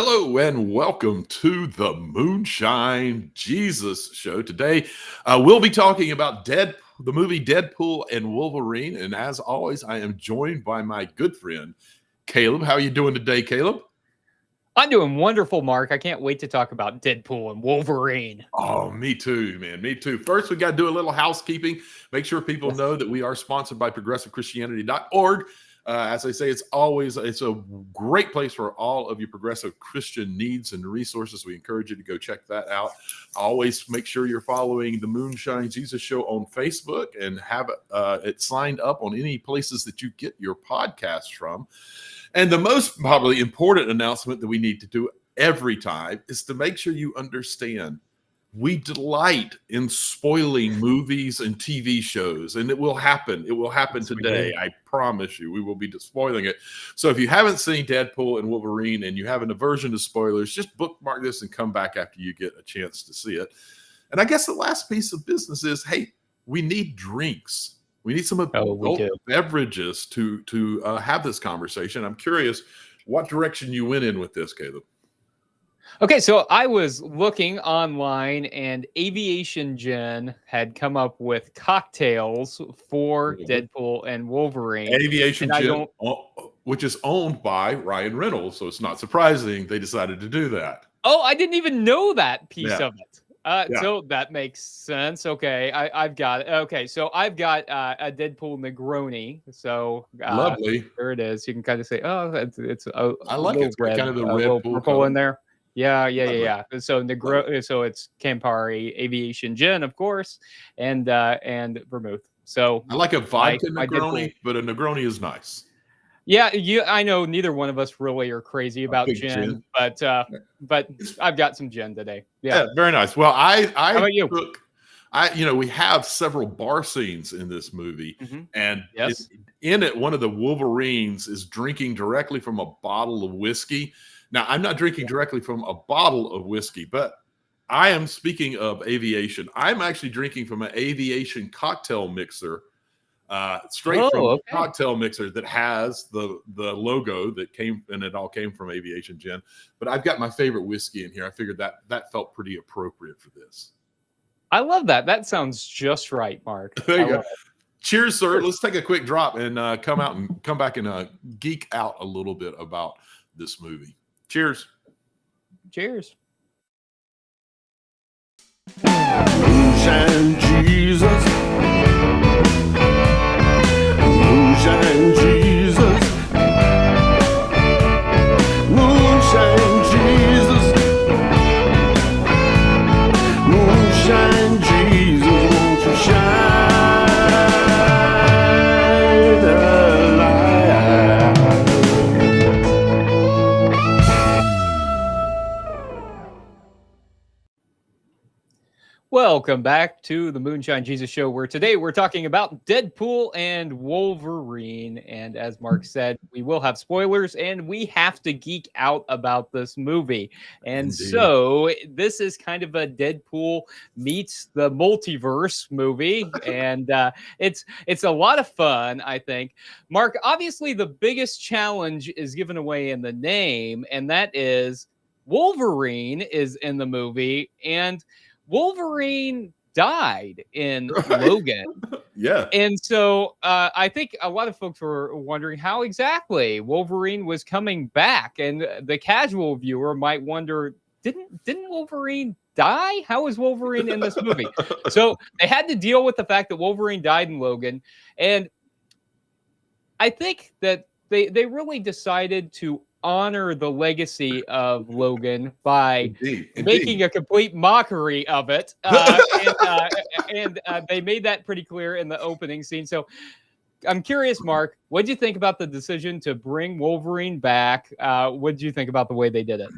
Hello and welcome to the Moonshine Jesus Show. Today, we'll be talking about the movie Deadpool and Wolverine. And as always, I am joined by my good friend, Caleb. How are you doing today, Caleb? I'm doing wonderful, Mark. I can't wait to talk about Deadpool and Wolverine. Oh, me too, man. Me too. First, we got to do a little housekeeping. Make sure people Yes. know that we are sponsored by progressivechristianity.org. As I say, it's a great place for all of your progressive Christian needs and resources. We encourage you to go check that out. Always make sure you're following the Moonshine Jesus Show on Facebook and have it signed up on any places that you get your podcasts from. And the most probably important announcement that we need to do every time is to make sure you understand we delight in spoiling movies and TV shows, and it will happen. It will happen today. I promise you, we will be spoiling it. So if you haven't seen Deadpool and Wolverine and you have an aversion to spoilers, just bookmark this and come back after you get a chance to see it. And I guess the last piece of business is, hey, we need drinks. We need some adult beverages to have this conversation. I'm curious what direction you went in with this, Caleb. Okay, so I was looking online, and Aviation Gin had come up with cocktails for Deadpool and Wolverine. Aviation Gin, which is owned by Ryan Reynolds, so it's not surprising they decided to do that. Oh, I didn't even know that piece of it. So that makes sense. Okay, I've got it. Okay, so I've got a Deadpool Negroni. So lovely. There it is. You can kind of say, oh, it's I like it. It's red, kind of the red purple in there. Yeah. So so it's Campari Aviation Gin, of course, and vermouth. So I like a vodka Negroni, but a Negroni is nice. Yeah, I know neither one of us really are crazy about gin, but I've got some gin today. Yeah, very nice. Well, How about you? We have several bar scenes in this movie, and yes, in it, one of the Wolverines is drinking directly from a bottle of whiskey. Now, I'm not drinking directly from a bottle of whiskey, but I am speaking of aviation. I'm actually drinking from an aviation cocktail mixer. Straight from a cocktail mixer that has the logo that came, and it all came from Aviation Gin. But I've got my favorite whiskey in here. I figured that felt pretty appropriate for this. I love that. That sounds just right, Mark. There you go. Cheers, sir. Let's take a quick drop and come back and geek out a little bit about this movie. Cheers. Cheers. Moonshine Jesus. Moonshine Jesus. Moonshine Jesus. Moonshine Jesus, won't you shine a light? Welcome back to the Moonshine Jesus Show, where today we're talking about Deadpool and Wolverine. And as Mark said, we will have spoilers and we have to geek out about this movie. And so this is kind of a Deadpool meets the multiverse movie. And it's a lot of fun, I think. Mark, obviously the biggest challenge is given away in the name, and that is Wolverine is in the movie, and Wolverine died in Logan. Yeah. And so I think a lot of folks were wondering how exactly Wolverine was coming back. And the casual viewer might wonder, didn't Wolverine die? How is Wolverine in this movie? So they had to deal with the fact that Wolverine died in Logan. And I think that they really decided to honor the legacy of Logan by making a complete mockery of it. And they made that pretty clear in the opening scene. So I'm curious, Mark, what did you think about the decision to bring Wolverine back? What did you think about the way they did it?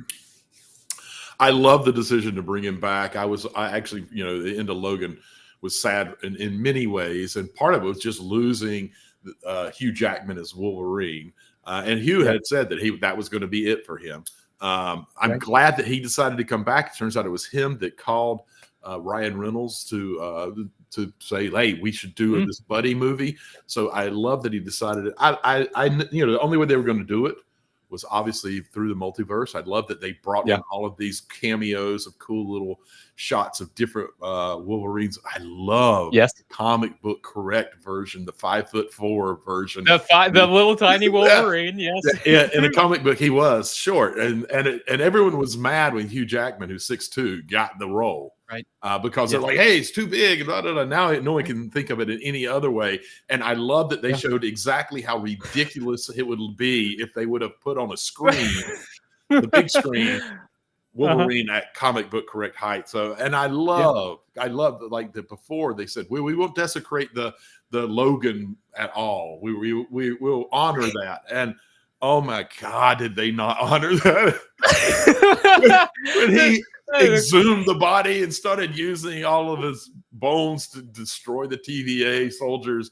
I love the decision to bring him back. I actually, the end of Logan was sad in many ways. And part of it was just losing Hugh Jackman as Wolverine. And Hugh had said that that was going to be it for him. I'm glad that he decided to come back. It turns out it was him that called Ryan Reynolds to say, "Hey, we should do this buddy movie." So I love that he decided it. The only way they were going to do it was obviously through the multiverse. I love that they brought in all of these cameos of cool little shots of different Wolverines. I love the comic book correct version, the 5'4" version, the little tiny Wolverine. Yes, in the comic book he was short, and everyone was mad when Hugh Jackman, who's 6'2", got the role. Right. Because they're like, hey, it's too big. Blah, blah, blah. Now no one can think of it in any other way. And I love that they showed exactly how ridiculous it would be if they would have put on a screen, the big screen, Wolverine at comic book correct height. So, and I love like that before they said, we won't desecrate the Logan at all. We will honor that. And oh my God, did they not honor that? when he exhumed the body and started using all of his bones to destroy the TVA soldiers.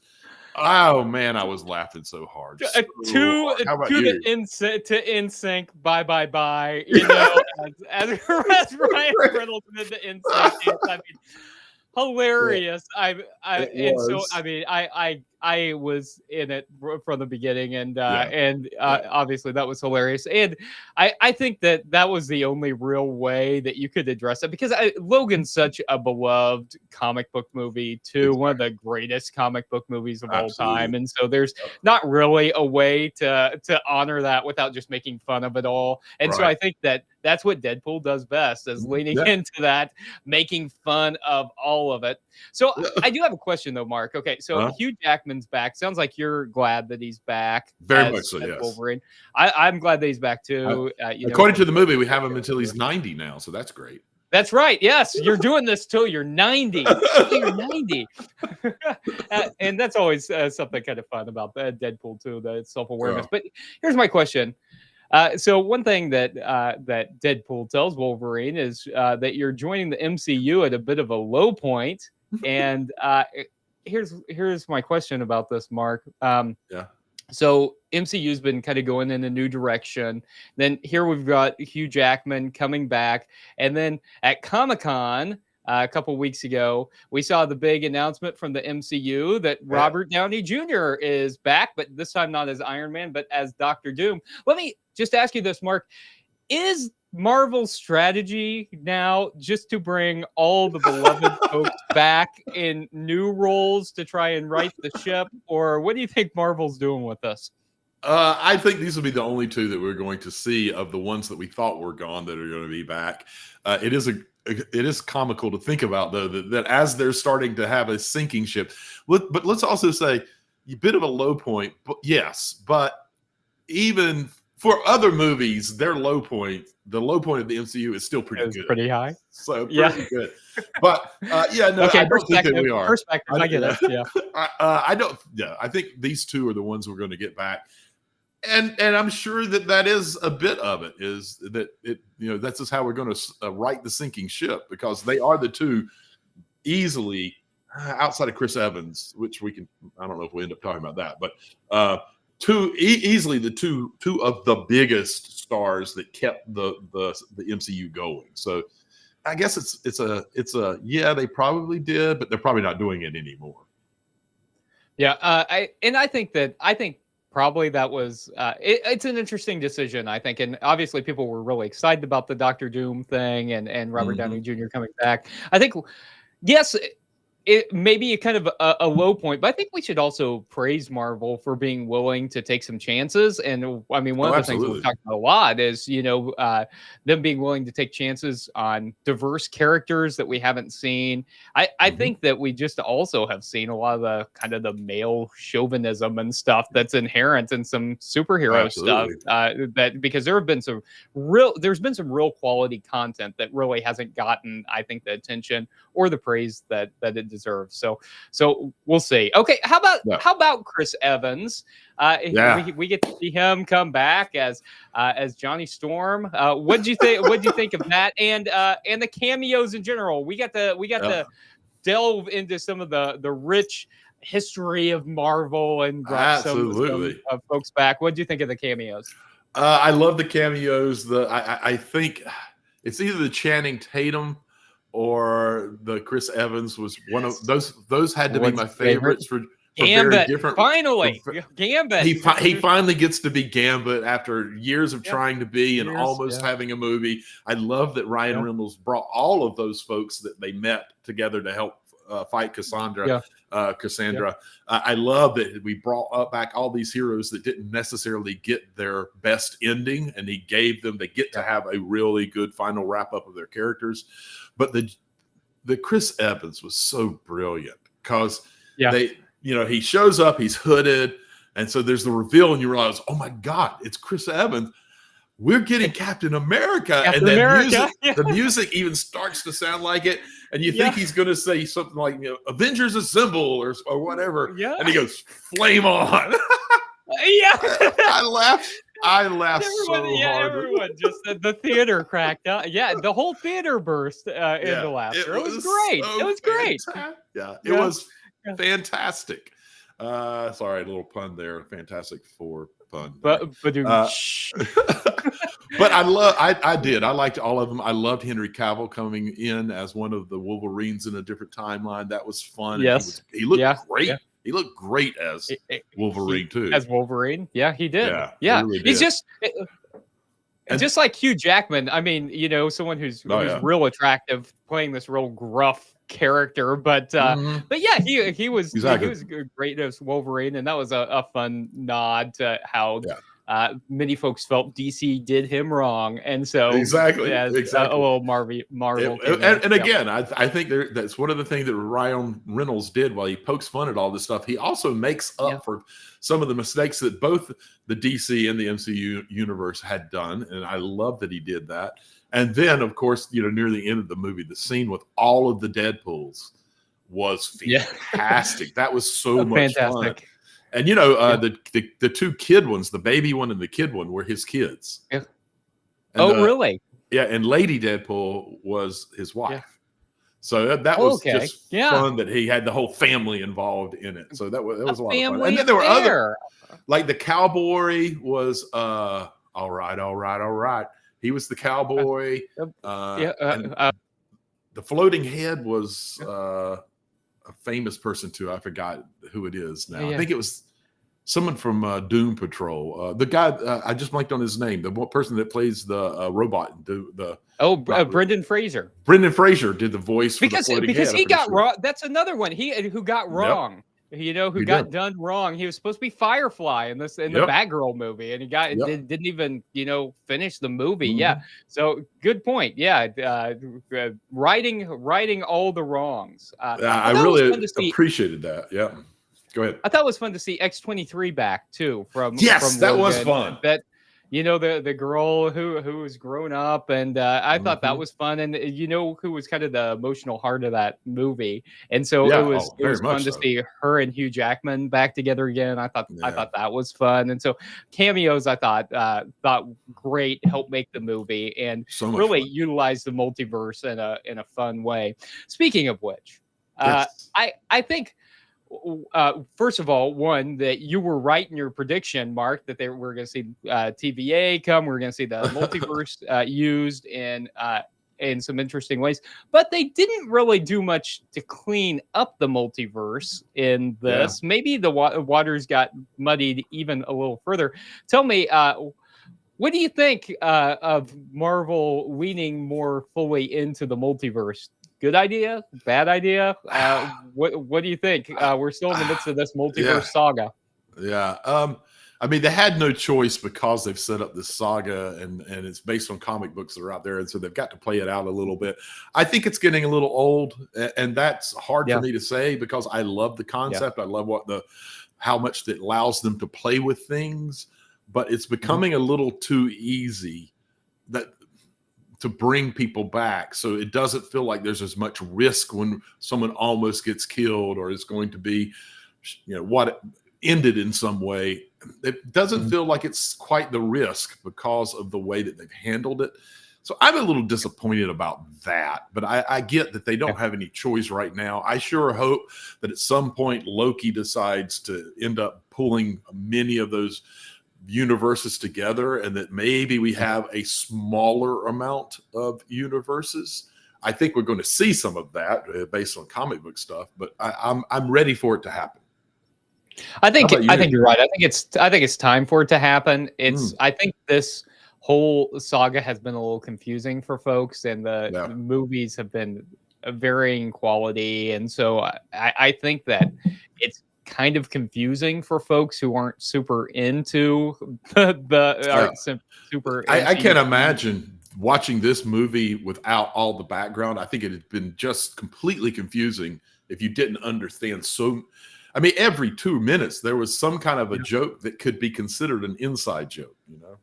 Oh man, I was laughing so hard. To NSYNC, bye. You know, as Ryan Reynolds did the NSYNC. I mean, hilarious. I was in it from the beginning, and obviously that was hilarious. And I think that was the only real way that you could address it, because Logan's such a beloved comic book movie too, one of the greatest comic book movies of all time. And so there's not really a way to honor that without just making fun of it all. And so I think that's what Deadpool does best, is leaning into that, making fun of all of it. So I do have a question though, Mark. Okay, so Hugh Jackman's back. Sounds like you're glad that he's back. Very much so, yes. Wolverine. I'm glad that he's back too. According to the movie, we have him until he's 90 now, so that's great. That's right. Yes, you're doing this till you're 90. You're 90. And that's always something kind of fun about Deadpool too, the self-awareness. But here's my question. So one thing that Deadpool tells Wolverine is that you're joining the MCU at a bit of a low point. And here's my question about this, Mark. So MCU's been kind of going in a new direction. Then here we've got Hugh Jackman coming back, and then at Comic-Con a couple weeks ago, we saw the big announcement from the MCU that Robert Downey Jr. is back, but this time not as Iron Man, but as Dr. Doom. Let me just ask you this, Mark. Is Marvel's strategy now just to bring all the beloved folks back in new roles to try and right the ship? Or what do you think Marvel's doing with this? I think these will be the only two that we're going to see of the ones that we thought were gone that are going to be back. It is comical to think about, though, that as they're starting to have a sinking ship. But let's also say a bit of a low point. But yes, but even for other movies, the low point of the MCU is still pretty good. Pretty high. So pretty good. But okay, I don't think that we are. Perspective, I get it. Yeah. I don't. Yeah, I think these two are the ones we're going to get back. And I'm sure that is a bit of it, is that that's just how we're going to right the sinking ship, because they are the two easily outside of Chris Evans, which I don't know if we end up talking about that, but easily the two of the biggest stars that kept the MCU going. So I guess it's a they probably did, but they're probably not doing it anymore. Yeah, I think probably that was it's an interesting decision, I think, and obviously people were really excited about the Dr. Doom thing and Robert Downey Jr. coming back. I think yes, it may be a kind of a low point, but I think we should also praise Marvel for being willing to take some chances. And I mean, one of the things we've talked about a lot is, them being willing to take chances on diverse characters that we haven't seen. I think that we just also have seen a lot of the kind of the male chauvinism and stuff that's inherent in some superhero stuff. That because there's been some real quality content that really hasn't gotten, I think, the attention or the praise that it deserves. So we'll see. Okay, how about Chris Evans? We get to see him come back as Johnny Storm. What'd you think of that? And the cameos in general. We got to delve into some of the rich history of Marvel and brought some folks back. What'd you think of the cameos? I love the cameos. I think it's either the Channing Tatum or the Chris Evans was one of those. Those had to be my favorites for very Gambit, different. finally, for- Gambit. he finally gets to be Gambit after years of trying to be and Years, almost having a movie. I love that Ryan Reynolds brought all of those folks that they met together to help fight Cassandra. Cassandra. I love that we brought back all these heroes that didn't necessarily get their best ending, and he gave them, they get to have a really good final wrap up of their characters. But the Chris Evans was so brilliant because they, he shows up, he's hooded, and so there's the reveal, and you realize, oh my God, it's Chris Evans. We're getting Captain America. And then the music even starts to sound like it. And you think he's going to say something like, Avengers Assemble or whatever. Yeah. And he goes, flame on. I laughed so hard. Everyone just the theater cracked up. Yeah, the whole theater burst into laughter. It was great. It was great. It was fantastic. Sorry, a little pun there. Fantastic Four pun. But I liked all of them. I loved Henry Cavill coming in as one of the Wolverines in a different timeline. That was fun. Yes. He looked great. Yeah. He looked great as Wolverine too. As Wolverine. Yeah, he did. Yeah. He really He's did. just like Hugh Jackman. I mean, someone who's real attractive playing this real gruff character, but yeah, he was great as Wolverine, and that was a fun nod to how many folks felt DC did him wrong, and so exactly. A little Marvel. And again, I think that's one of the things that Ryan Reynolds did while he pokes fun at all this stuff. He also makes up for some of the mistakes that both the DC and the MCU universe had done, and I love that he did that. And then, of course, near the end of the movie, the scene with all of the Deadpools was fantastic. That was so much fun. And the two kid ones, the baby one and the kid one, were his kids. Yeah. And really? Yeah, and Lady Deadpool was his wife. Yeah. So that was just fun that he had the whole family involved in it. So that was a lot of fun. And then there were other, like the cowboy was all right. He was the cowboy. The floating head was a famous person too. I forgot who it is now. I think it was someone from Doom Patrol. The guy I just blanked on his name. The person that plays the robot. Brendan Fraser. Brendan Fraser did the voice because he got wrong. That's another one. Who got wrong. Yep. Who got done wrong. He was supposed to be Firefly in the Batgirl movie, and he didn't even finish the movie. Yeah, so good point. Yeah, righting all the wrongs. I really appreciated that. Yeah, go ahead. I thought it was fun to see X-23 back too. From that was fun. That the girl who was grown up, and I thought that was fun, and who was kind of the emotional heart of that movie, and so it was fun to see her and Hugh Jackman back together again. I thought that was fun, and so cameos I thought great, helped make the movie, and really utilize the multiverse in a fun way. Speaking of which, I think. First of all, one, that you were right in your prediction, Mark, that we're going to see TVA come. We're going to see the multiverse used in some interesting ways. But they didn't really do much to clean up the multiverse in this. Yeah. Maybe the waters got muddied even a little further. Tell me, what do you think of Marvel leaning more fully into the multiverse? Good idea? Bad idea? What do you think? We're still in the midst of this multiverse saga. Yeah. I mean, they had no choice because they've set up this saga and it's based on comic books that are out there. And so they've got to play it out a little bit. I think it's getting a little old, and that's hard for me to say because I love the concept. I love how much that allows them to play with things, but it's becoming a little too easy to bring people back. So it doesn't feel like there's as much risk when someone almost gets killed or is going to be, what ended in some way. It doesn't feel like it's quite the risk because of the way that they've handled it. So I'm a little disappointed about that, but I get that they don't have any choice right now. I sure hope that at some point Loki decides to end up pulling many of those universes together and that maybe we have a smaller amount of universes. I think we're going to see some of that based on comic book stuff, but I'm ready for it to happen. I think How about I you? think you're right. I think it's time for it to happen. I think this whole saga has been a little confusing for folks, and Yeah. the movies have been varying quality, and so I think that it's kind of confusing for folks who aren't super into Yeah. super I can't MCU. imagine watching this movie without all the background. I think it had been just completely confusing if you didn't understand. So, I mean, every 2 minutes there was some kind of a joke that could be considered an inside joke, you know?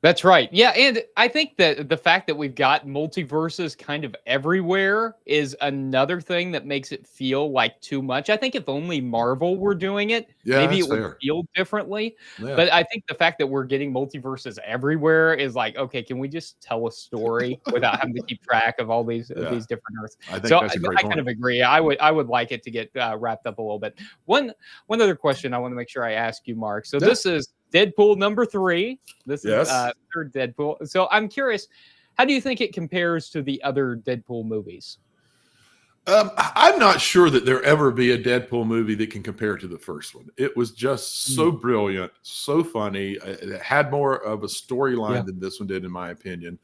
That's right. Yeah, and I think that the fact that we've got multiverses kind of everywhere is another thing that makes it feel like too much. I think if only Marvel were doing it, Yeah, maybe that's it would fair. feel differently. Yeah. But I think the fact that we're getting multiverses everywhere is like, okay, can we just tell a story without having to keep track of all these Yeah. different Earths? I think So that's a great I kind point. of agree. I would like it to get wrapped up a little bit. One other question I want to make sure I ask you, Mark. So Yeah. this is Deadpool number 3. This Yes. is third Deadpool. So I'm curious, how do you think it compares to the other Deadpool movies? I'm not sure that there ever be a Deadpool movie that can compare to the first one. It was just so brilliant, so funny. It had more of a storyline than this one did, in my opinion.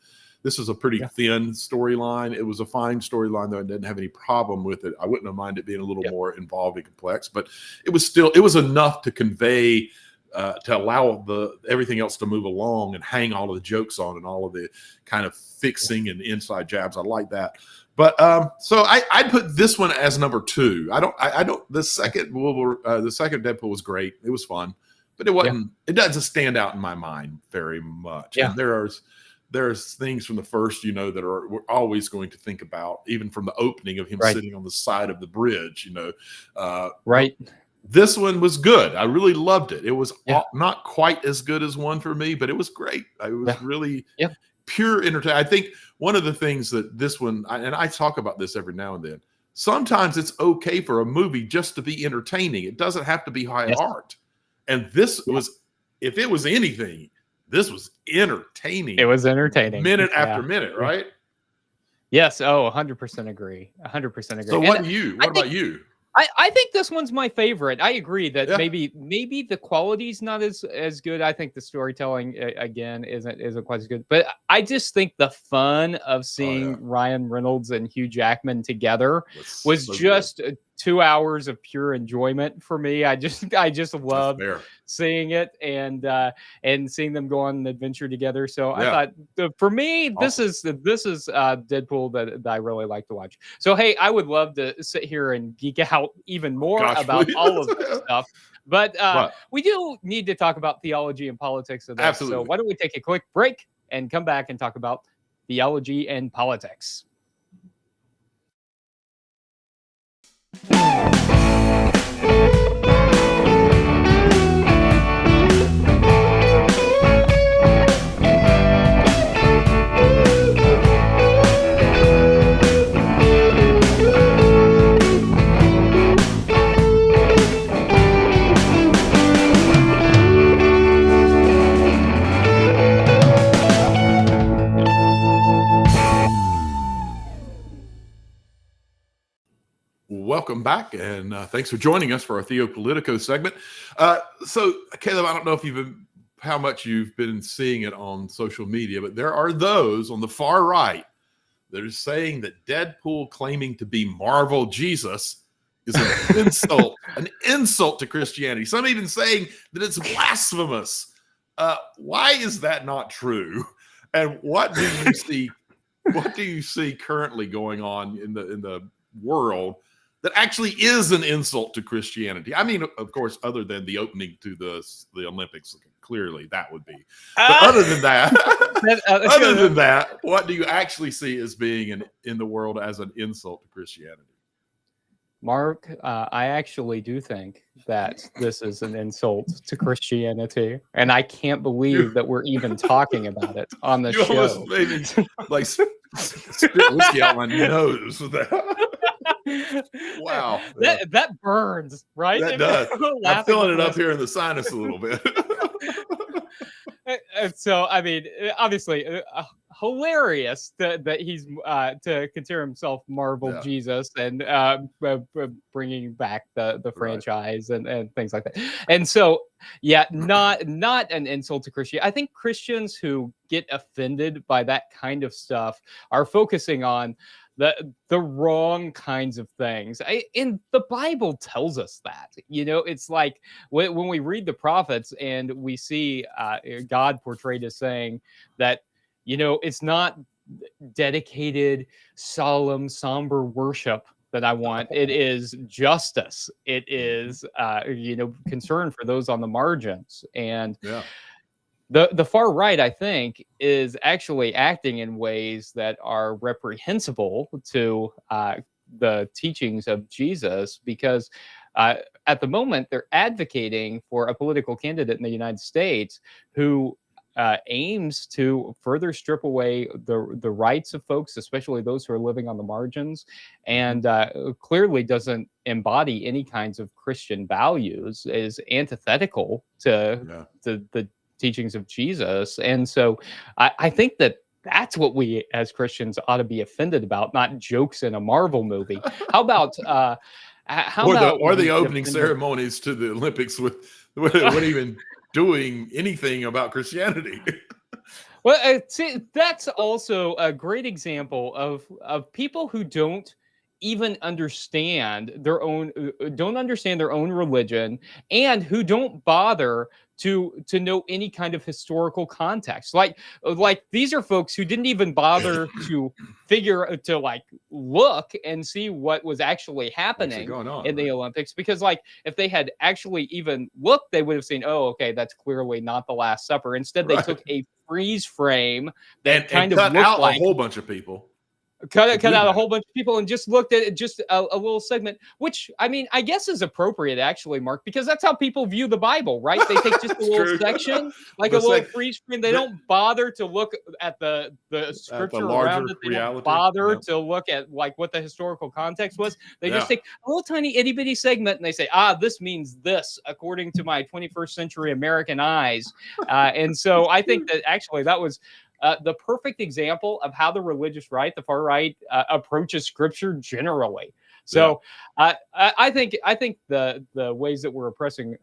This is a pretty thin storyline. It was a fine storyline, though. I didn't have any problem with it. I wouldn't have minded it being a little more involved and complex, but it was enough to convey, to allow everything else to move along and hang all of the jokes on and all of the kind of fixing and inside jabs. I like that. But so I'd put this one as number 2. The second Deadpool was great. It was fun, but it wasn't. It doesn't stand out in my mind very much. Yeah. And there's things from the first, that we're always going to think about, even from the opening of him sitting on the side of the bridge. Right. This one was good. I really loved it. It was not quite as good as one for me, but it was great. It was really pure entertainment. I think one of the things that this one, and I talk about this every now and then, sometimes it's okay for a movie just to be entertaining. It doesn't have to be high art. And this was, if it was anything, this was entertaining. It was entertaining. Minute after minute, right? Yes. Oh, 100% agree. 100% agree. So what about you? I think this one's my favorite. I agree that maybe the quality's not as good. I think the storytelling again isn't quite as good. But I just think the fun of seeing Ryan Reynolds and Hugh Jackman together was so just 2 hours of pure enjoyment for me. I just loved seeing it and seeing them go on an adventure together. So I thought for me, this is Deadpool that I really like to watch. So hey, I would love to sit here and geek out even more about all of this stuff. But we do need to talk about theology and politics of this. Absolutely. So why don't we take a quick break and come back and talk about theology and politics? Welcome back, and thanks for joining us for our Theo Politico segment. So, Caleb, I don't know how much you've been seeing it on social media, but there are those on the far right that are saying that Deadpool claiming to be Marvel Jesus is an insult to Christianity. Some even saying that it's blasphemous. Why is that not true? And what do you see? What do you see currently going on in the world that actually is an insult to Christianity? I mean, of course, other than the opening to the Olympics, clearly that would be. But other than that, what do you actually see as being in the world as an insult to Christianity? Mark, I actually do think that this is an insult to Christianity, and I can't believe that we're even talking about it on the show. Almost made me like spit whiskey out my nose with that. Wow, that burns, right? That does. I'm feeling it up here in the sinus a little bit. So, I mean, obviously, hilarious that he's to consider himself Marvel Yeah. Jesus and bringing back the franchise and things like that. And so, yeah, not an insult to Christianity. I think Christians who get offended by that kind of stuff are focusing on the wrong kinds of things. And the Bible tells us that. It's like when we read the prophets and we see God portrayed as saying that, it's not dedicated, solemn, somber worship that I want. It is justice. It is, concern for those on the margins. And Yeah. the far right, I think, is actually acting in ways that are reprehensible to the teachings of Jesus, because at the moment they're advocating for a political candidate in the United States who aims to further strip away the rights of folks, especially those who are living on the margins, and clearly doesn't embody any kinds of Christian values, is antithetical to the teachings of Jesus. And so I think that's what we as Christians ought to be offended about, not jokes in a Marvel movie. How about the opening ceremonies to the Olympics with even doing anything about Christianity? Well, see, that's also a great example of people who don't even understand their own religion, and who don't bother to know any kind of historical context. Like these are folks who didn't even bother to look and see what was actually happening going on, in the Olympics, because if they had actually even looked, they would have seen, oh, okay, that's clearly not the Last Supper. Instead, they took a freeze frame that kind of cut looked out like a whole bunch of people. Cut out a whole bunch of people and just looked at just a little segment, which I guess is appropriate actually, Mark, because that's how people view the Bible, right? They take just a little section, like a little freeze frame. They don't bother to look at the scripture around it. They don't bother to look at what the historical context was. They just take a little tiny itty bitty segment and they say, this means this according to my 21st century American eyes. And so I think that actually that was the perfect example of how the religious right, the far right, approaches scripture generally. So I think the ways that we're oppressing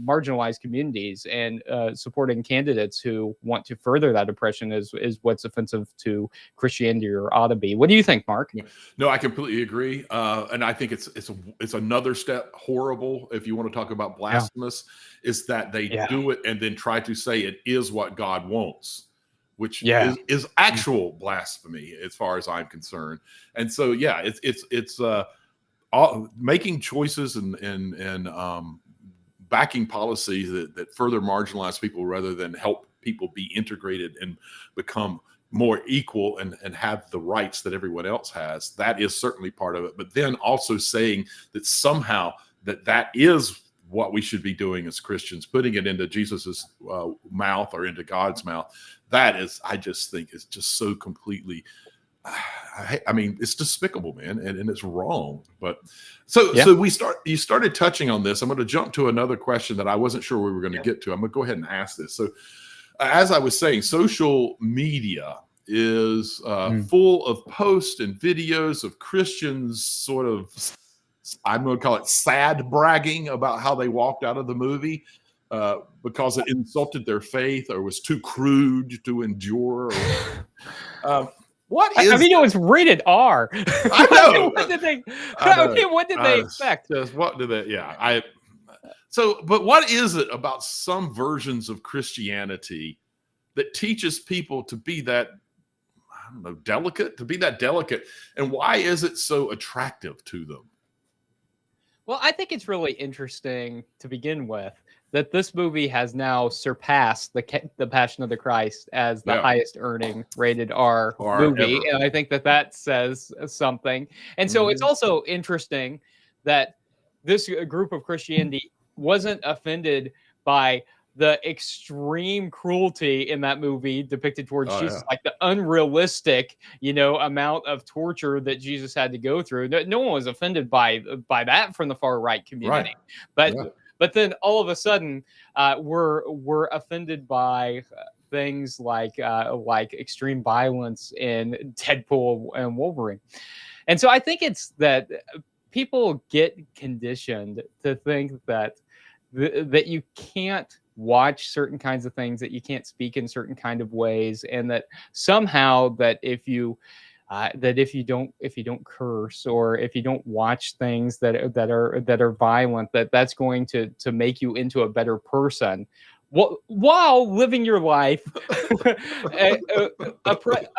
marginalized communities and supporting candidates who want to further that oppression is what's offensive to Christianity, or ought to be. What do you think, Mark? No, I completely agree, and I think it's another step horrible. If you want to talk about blasphemous, is that they do it and then try to say it is what God wants, which is actual blasphemy as far as I'm concerned. And so, it's making choices and backing policies that further marginalize people rather than help people be integrated and become more equal and have the rights that everyone else has. That is certainly part of it. But then also saying that somehow that is what we should be doing as Christians, putting it into Jesus's mouth or into God's mouth. That is, I just think, is just so completely, it's despicable, man, and it's wrong. But so you started touching on this. I'm going to jump to another question that I wasn't sure we were going to get to. I'm going to go ahead and ask this. So as I was saying, social media is full of posts and videos of Christians sort of, I'm going to call it sad bragging about how they walked out of the movie because it insulted their faith or was too crude to endure. What is? It was rated R. I know. What did they expect? What did they? Yeah. But what is it about some versions of Christianity that teaches people to be that, I don't know, delicate? And why is it so attractive to them? Well, I think it's really interesting to begin with that this movie has now surpassed the Passion of the Christ as the highest earning rated R movie. Ever. And I think that says something. And so it's also interesting that this group of Christianity wasn't offended by the extreme cruelty in that movie depicted towards Jesus, like the unrealistic, amount of torture that Jesus had to go through. No one was offended by that from the far right community. But then all of a sudden, we're offended by things like extreme violence in Deadpool and Wolverine. And so I think it's that people get conditioned to think that that you can't watch certain kinds of things, that you can't speak in certain kind of ways, and that somehow that if you don't curse, or if you don't watch things that are violent, that's going to make you into a better person, while living your life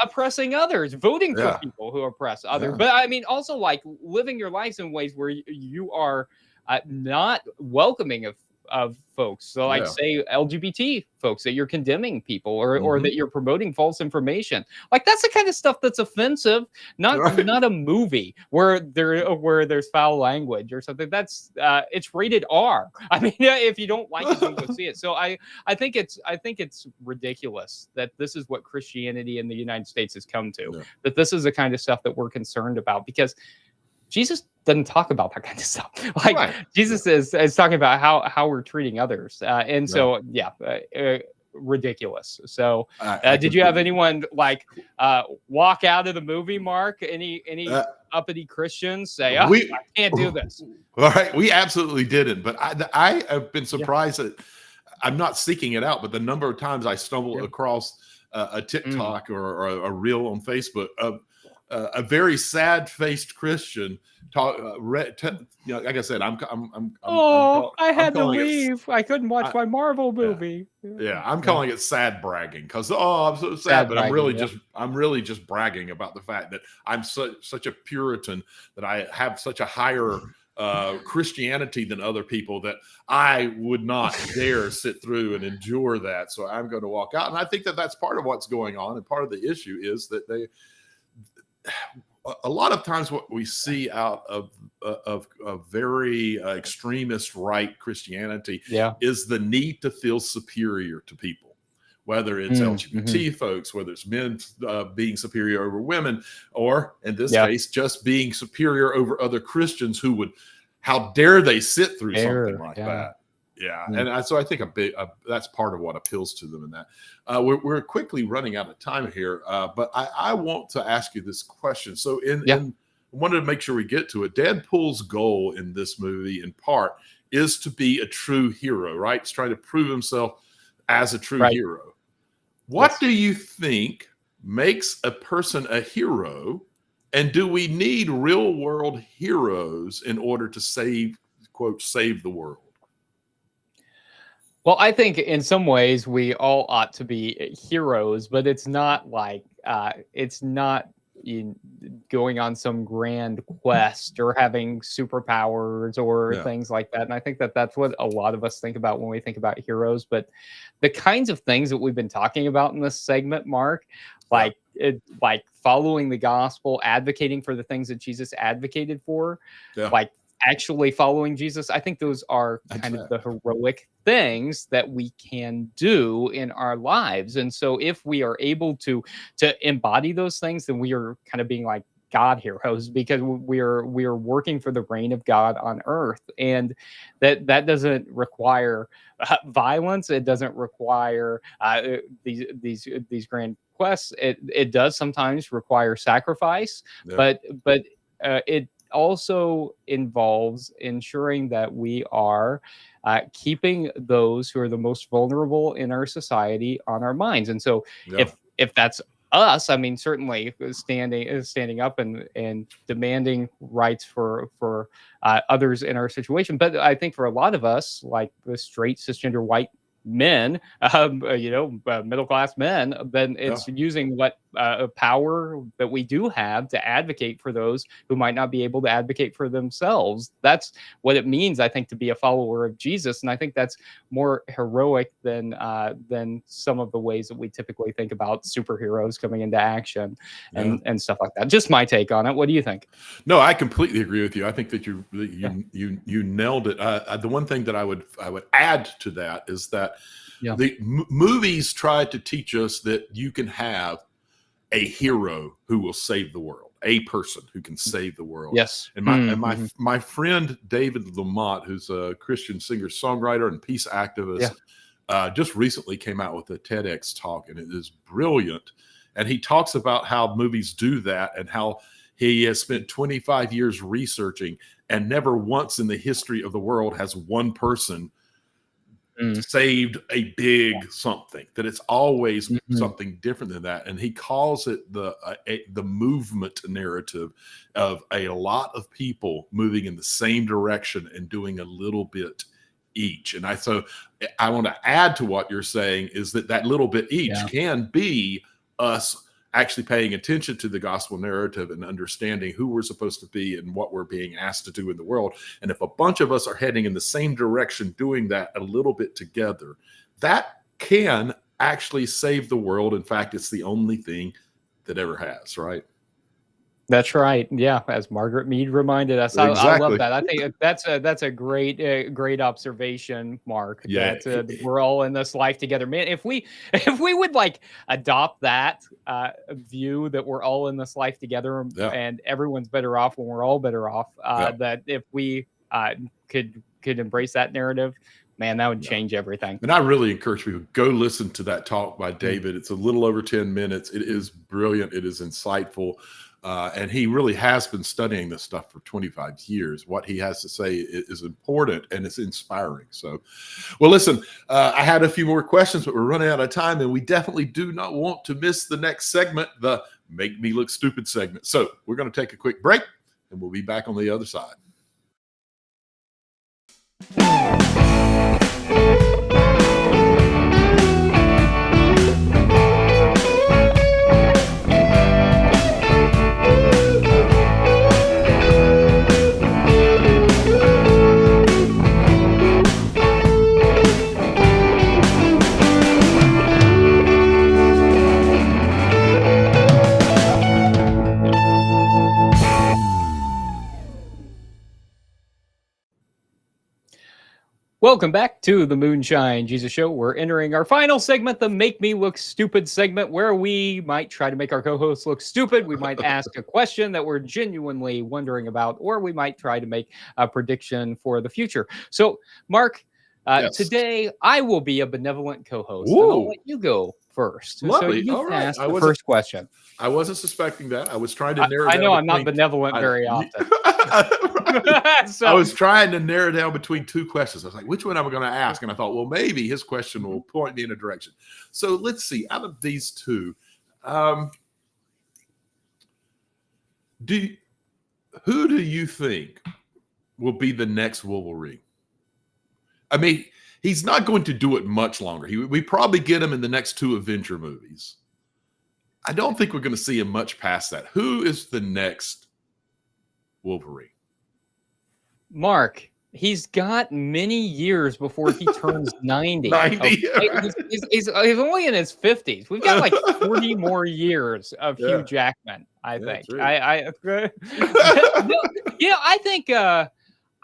oppressing others, voting for people who oppress others. But I mean, also like living your lives in ways where you are not welcoming of folks. So like say LGBT folks, that you're condemning people, or that you're promoting false information. Like that's the kind of stuff that's offensive, not a movie where there's foul language or something. That's it's rated R. I mean, if you don't like it, don't go see it. So I think it's ridiculous that this is what Christianity in the United States has come to. That this is the kind of stuff that we're concerned about, because Jesus doesn't talk about that kind of stuff. Like Jesus is talking about how we're treating others, and so ridiculous. So, did you have anyone like walk out of the movie, Mark? Any uppity Christians say, "Oh, I can't do this"? All right, we absolutely didn't. But I have been surprised that I'm not seeking it out, but the number of times I stumble across a TikTok or a reel on Facebook of a very sad-faced Christian talk. Like I said, I had to leave. I couldn't watch my Marvel movie. I'm calling it sad bragging, because I'm so sad, but bragging, I'm really just bragging about the fact that I'm such a Puritan, that I have such a higher Christianity than other people, that I would not dare sit through and endure that. So I'm going to walk out, and I think that that's part of what's going on, and part of the issue is that a lot of times what we see out of very extremist right Christianity is the need to feel superior to people, whether it's LGBT folks, whether it's men being superior over women, or in this case, just being superior over other Christians who would, how dare they sit through something like that? And so I think that's part of what appeals to them in that. We're quickly running out of time here, but I want to ask you this question. So I wanted to make sure we get to it. Deadpool's goal in this movie, in part, is to be a true hero, right? He's trying to prove himself as a true hero. What do you think makes a person a hero? And do we need real world heroes in order to save the world? Well, I think in some ways we all ought to be heroes, but it's not like it's not going on some grand quest or having superpowers or things like that. And I think that that's what a lot of us think about when we think about heroes. But the kinds of things that we've been talking about in this segment, Mark, like following the gospel, advocating for the things that Jesus advocated for, like actually following Jesus, I think those are kind of the heroic things that we can do in our lives. And so if we are able to embody those things, then we are kind of being like God heroes, because we are working for the reign of God on earth. And that doesn't require violence. It doesn't require these grand quests. It does sometimes require sacrifice, but it also involves ensuring that we are keeping those who are the most vulnerable in our society on our minds. And so if that's us, I mean, certainly standing up and demanding rights for others in our situation. But I think for a lot of us, like the straight cisgender white men, middle class men, then it's using what power that we do have to advocate for those who might not be able to advocate for themselves. That's what it means, I think, to be a follower of Jesus, and I think that's more heroic than some of the ways that we typically think about superheroes coming into action and stuff like that. Just my take on it. What do you think? No, I completely agree with you. I think that you nailed it. The one thing that I would add to that is that the movies try to teach us that you can have a hero who will save the world, a person who can save the world. Yes. And my friend David Lamont, who's a Christian singer-songwriter and peace activist, just recently came out with a TEDx talk, and it is brilliant. And he talks about how movies do that and how he has spent 25 years researching, and never once in the history of the world has one person saved a big something, that it's always something different than that. And he calls it the movement narrative of a lot of people moving in the same direction and doing a little bit each. And so I want to add to what you're saying is that little bit each can be us actually paying attention to the gospel narrative and understanding who we're supposed to be and what we're being asked to do in the world. And if a bunch of us are heading in the same direction, doing that a little bit together, that can actually save the world. In fact, it's the only thing that ever has, right? That's right. Yeah, as Margaret Mead reminded us. I love that. I think that's a great observation, Mark. Yeah, that we're all in this life together, man. If we would like adopt that view that we're all in this life together, and everyone's better off when we're all better off. That if we could embrace that narrative, man, that would change everything. And I really encourage people, go listen to that talk by David. It's a little over 10 minutes. It is brilliant. It is insightful. And he really has been studying this stuff for 25 years. What he has to say is important, and it's inspiring. So, well, listen, I had a few more questions, but we're running out of time, and we definitely do not want to miss the next segment, the Make Me Look Stupid segment. So we're going to take a quick break, and we'll be back on the other side. Welcome back to the Moonshine Jesus Show. We're entering our final segment, the Make Me Look Stupid segment, where we might try to make our co-hosts look stupid. We might ask a question that we're genuinely wondering about, or we might try to make a prediction for the future. So, Mark, today I will be a benevolent co-host. And I'll let you go first. Lovely. So you All right. ask the first question. I wasn't suspecting that. I was trying to narrow down. I know I'm not benevolent very often. So, I was trying to narrow down between two questions. I was like, which one am I going to ask? And I thought, well, maybe his question will point me in a direction. So let's see. Out of these two, who do you think will be the next Wolverine? I mean, he's not going to do it much longer. We probably get him in the next two Avenger movies. I don't think we're going to see him much past that. Who is the next Wolverine? Mark, he's got many years before he turns 90. 90? Okay? He's only in his 50s. We've got like 40 more years of Hugh Jackman, I think. I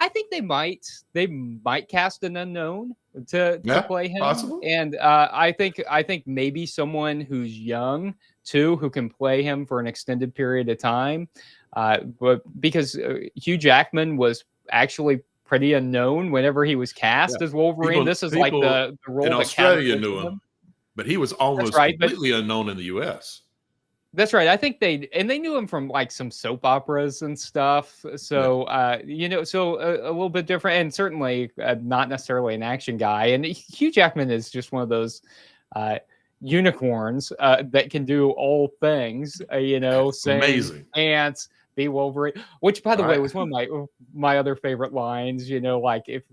think they might cast an unknown to play him. Possible. And I think maybe someone who's young too, who can play him for an extended period of time. But because Hugh Jackman was actually pretty unknown whenever he was cast as Wolverine. This is like the role in that Australia knew him, but he was almost completely unknown in the U.S. That's right. I think they knew him from like some soap operas and stuff. So, a little bit different, and certainly not necessarily an action guy. And Hugh Jackman is just one of those unicorns that can do all things, sing, amazing, dance, be Wolverine, which by the way was one of my other favorite lines, like if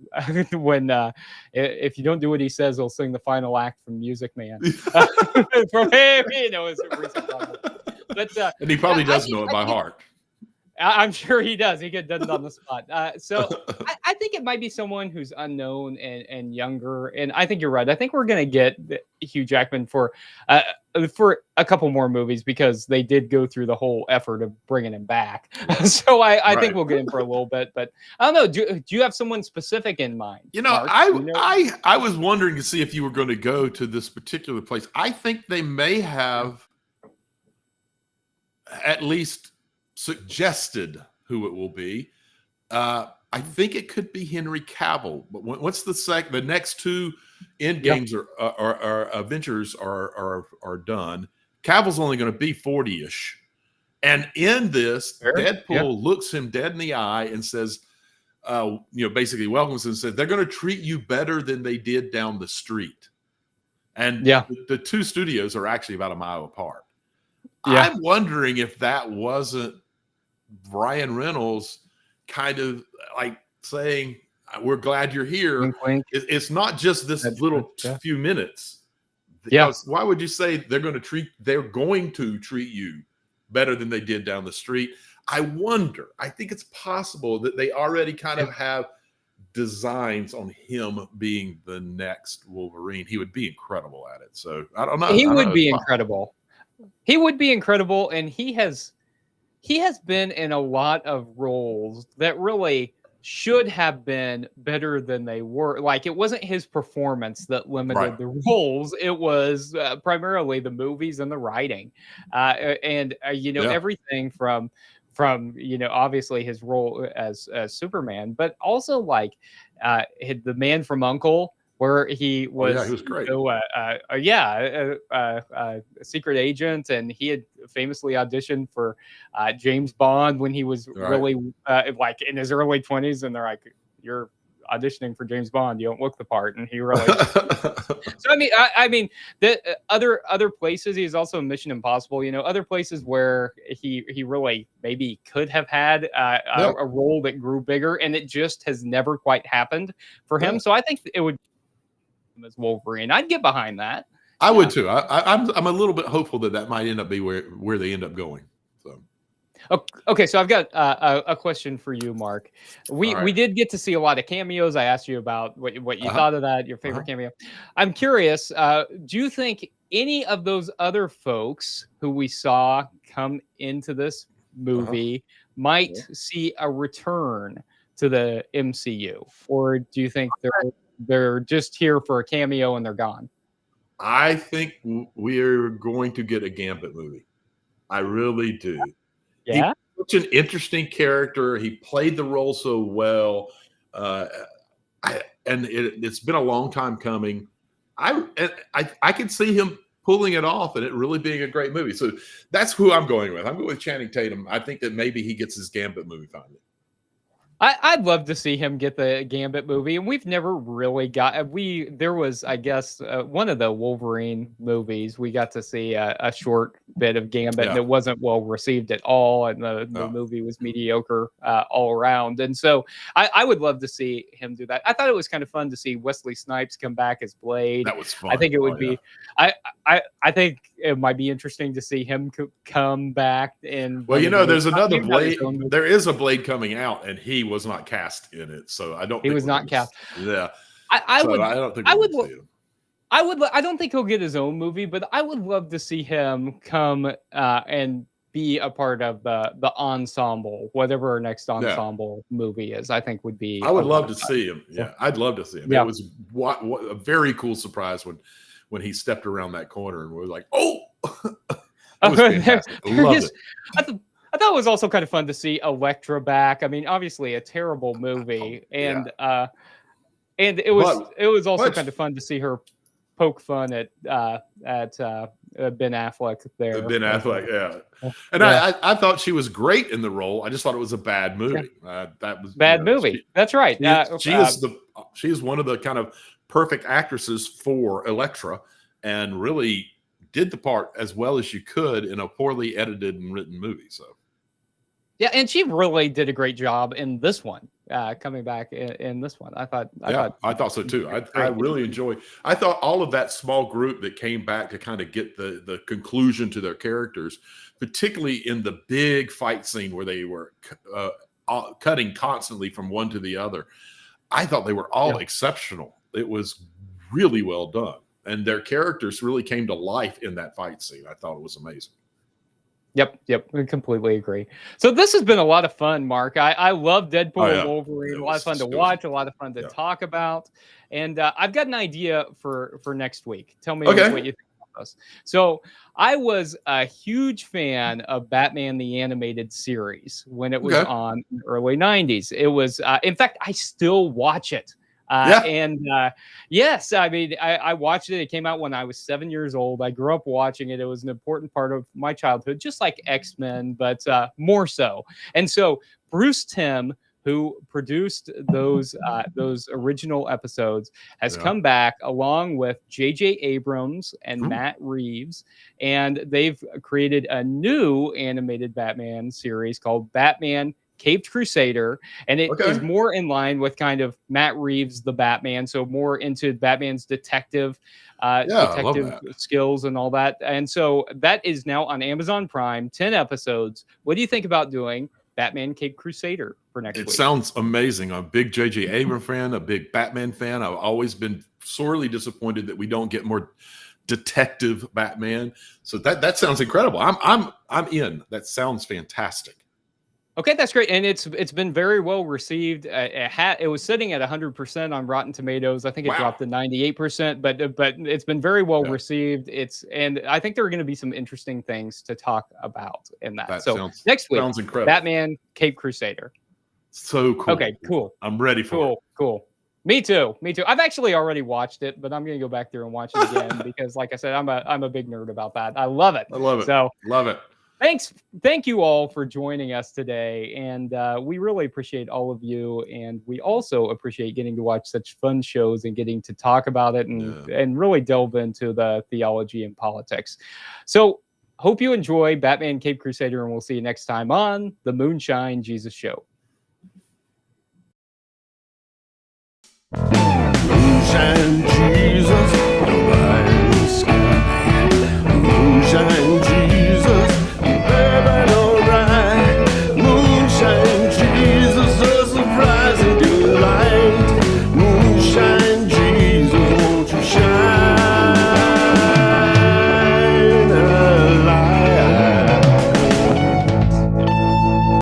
you don't do what he says, he'll sing the final act from Music Man from him, his recent novel. But and he probably does know it by heart. I'm sure he does. He gets done on the spot. So I think it might be someone who's unknown and younger. And I think you're right. I think we're going to get Hugh Jackman for a couple more movies because they did go through the whole effort of bringing him back. So I think we'll get him for a little bit. But I don't know. Do you have someone specific in mind? Mark? I was wondering to see if you were going to go to this particular place. I think they may have at least suggested who it will be. I think it could be Henry Cavill. But once the next two end games are Avengers are done, Cavill's only going to be 40-ish. And in this, Deadpool looks him dead in the eye and says, basically welcomes him and says, they're going to treat you better than they did down the street. And the two studios are actually about a mile apart. Yeah. I'm wondering if that wasn't Ryan Reynolds kind of like saying, we're glad you're here. Wink, wink. It's not just this little few minutes. Why would you say they're going to treat you better than they did down the street? I wonder. I think it's possible that they already kind of have designs on him being the next Wolverine. He would be incredible at it. So I don't know. He would be incredible. He would be incredible, and he has been in a lot of roles that really should have been better than they were. Like, it wasn't his performance that limited the roles. It was primarily the movies and the writing. Everything from obviously his role as Superman, but also like the Man from U.N.C.L.E., where he was, he was great. A secret agent, and he had famously auditioned for James Bond when he was really like in his early 20s, and they're like, "You're auditioning for James Bond, you don't look the part," and he really. So I mean, the other places, he's also in Mission Impossible. Other places where he really maybe could have had a role that grew bigger, and it just has never quite happened for him. So I think it would. As Wolverine, I'd get behind that. I would too. I'm a little bit hopeful that might end up be where they end up going. So, okay, so I've got a question for you, Mark. We did get to see a lot of cameos. I asked you about what you thought of that, your favorite cameo. I'm curious. Do you think any of those other folks who we saw come into this movie might see a return to the MCU, or do you think they're just here for a cameo and they're gone? I think we're going to get a Gambit movie. I really do. Yeah. He's such an interesting character. He played the role so well. It's been a long time coming. I can see him pulling it off and it really being a great movie. So that's who I'm going with. I'm going with Channing Tatum. I think that maybe he gets his Gambit movie finally. I'd love to see him get the Gambit movie, and we've never really got. There was, I guess, one of the Wolverine movies. We got to see a short bit of Gambit, and it wasn't well received at all, and the movie was mediocre all around. And so, I would love to see him do that. I thought it was kind of fun to see Wesley Snipes come back as Blade. That was fun. I think it would be. I think it might be interesting to see him come back. And there's another Blade. There is a Blade coming out, and he was not cast in it, so I don't. He was not cast. Yeah, I don't think I would. I don't think he'll get his own movie, but I would love to see him come and be a part of the ensemble, whatever our next ensemble movie is. I think would be. I would love to see him. Yeah, I'd love to see him. Yeah. It was a very cool surprise when he stepped around that corner and we were like, "Oh!" It was fantastic. I loved it. I thought it was also kind of fun to see Elektra back. I mean, obviously a terrible movie, and it was also kind of fun to see her poke fun at Ben Affleck there. Ben Affleck, yeah. And I thought she was great in the role. I just thought it was a bad movie. That was bad movie. That's right. She is one of the kind of perfect actresses for Elektra, and really did the part as well as she could in a poorly edited and written movie. So. Yeah, and she really did a great job in this one, coming back in this one. I thought so too. I really enjoyed. I thought all of that small group that came back to kind of get the conclusion to their characters, particularly in the big fight scene where they were cutting constantly from one to the other. I thought they were all exceptional. It was really well done, and their characters really came to life in that fight scene. I thought it was amazing. Yep, I completely agree. So this has been a lot of fun, Mark. I love Deadpool Wolverine. A lot of fun to watch, a lot of fun to talk about. And I've got an idea for next week. Tell me what you think about us. So I was a huge fan of Batman the Animated Series when it was Okay. on in the early 90s. It was, in fact, I still watch it. Yeah. And yes, I mean, I watched it. It came out when I was 7 years old. I grew up watching it. It was an important part of my childhood, just like X-Men, but more so. And so Bruce Timm, who produced those original episodes, has Yeah. come back along with J.J. Abrams and Ooh. Matt Reeves, and they've created a new animated Batman series called Batman Caped Crusader, and it is Okay. more in line with kind of Matt Reeves, the Batman, so more into Batman's detective I love detective that. skills and all that. And so that is now on Amazon Prime, 10 episodes. What do you think about doing Batman Caped Crusader for next It week? sounds amazing. I'm a big J.J. Abrams fan, a big Batman fan. I've always been sorely disappointed that we don't get more detective Batman. So that sounds incredible. I'm in. That sounds fantastic. Okay, that's great, and it's been very well received. It was sitting at 100% on Rotten Tomatoes. I think it Wow. dropped to 98%, but it's been very well Yeah. received. And I think there are going to be some interesting things to talk about in that. That So sounds next week, sounds incredible. Batman Caped Crusader. So cool. Okay, cool, I'm ready for it. cool. Me too. I've actually already watched it, but I'm going to go back there and watch it again because, like I said, I'm a big nerd about that. I love it. I love it. So Love it. thank you all for joining us today, and we really appreciate all of you, and we also appreciate getting to watch such fun shows and getting to talk about it and really delve into the theology and politics. So hope you enjoy Batman Caped Crusader, and we'll see you next time on the Moonshine Jesus Show. Moonshine Jesus, the sky. Moonshine